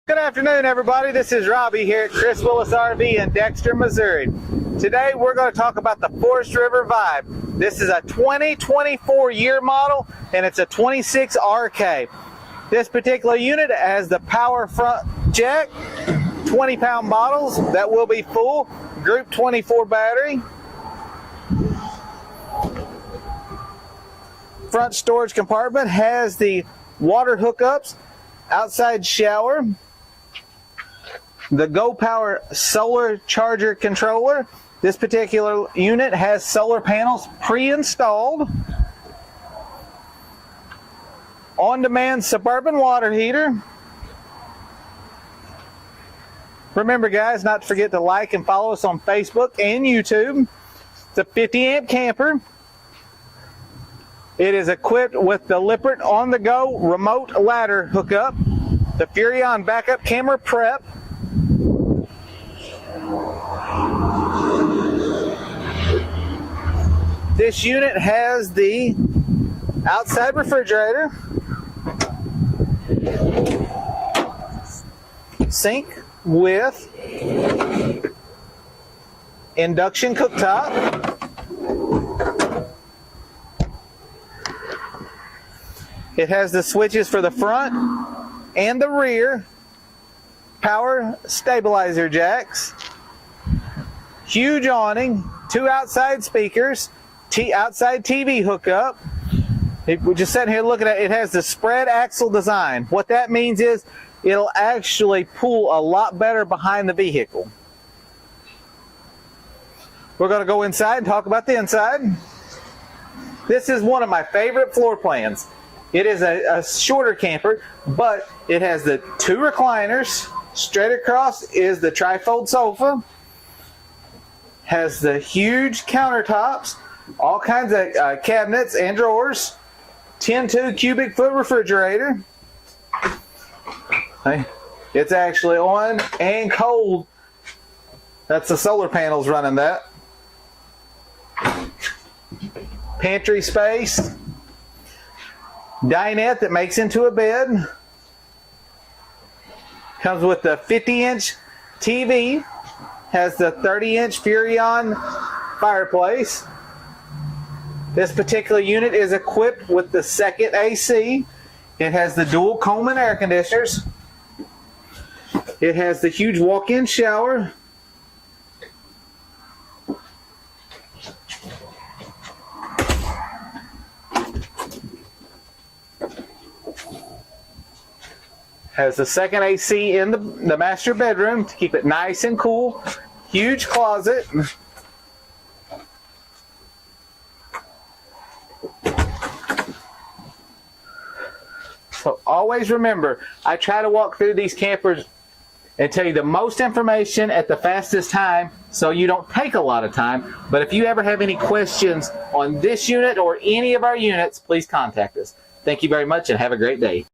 Good afternoon, everybody. This is Robbie here at Kris Willis RV in Dexter, Missouri. Today we're going to talk about the Forest River Vibe. This is a 2024 year model and it's a 26 RK. This particular unit has the power front jack, 20-pound bottles that will be full, Group 24 battery. Front storage compartment has the water hookups, outside shower, the Go Power solar charger controller. This particular unit has solar panels pre-installed. On-demand suburban water heater. Remember, guys, not to forget to like and follow us on Facebook and YouTube. It's a 50-amp camper. It is equipped with the Lippert on-the-go remote ladder hookup, the Furrion backup camera prep, this unit has the outside refrigerator, sink with induction cooktop, it has the switches for the front and the rear, power stabilizer jacks, huge awning, 2 outside speakers, outside TV hookup. We're just sitting here looking at it. It has the spread axle design. What that means is it'll actually pull a lot better behind the vehicle. We're going to go inside and talk about the inside. This is one of my favorite floor plans. It is a shorter camper, but it has the 2 recliners. Straight across is the trifold sofa. Has the huge countertops, all kinds of cabinets and drawers. 10.2 cubic foot refrigerator. It's actually on and cold. That's the solar panels running that. Pantry space. Dinette that makes into a bed. Comes with the 50-inch TV. Has the 30-inch Furrion fireplace. This particular unit is equipped with the second AC. It has the dual Coachmen air conditioners. It has the huge walk-in shower. Has the second AC in the master bedroom to keep it nice and cool. Huge closet. So always remember, I try to walk through these campers and tell you the most information at the fastest time so you don't take a lot of time. But if you ever have any questions on this unit or any of our units, please contact us. Thank you very much and have a great day.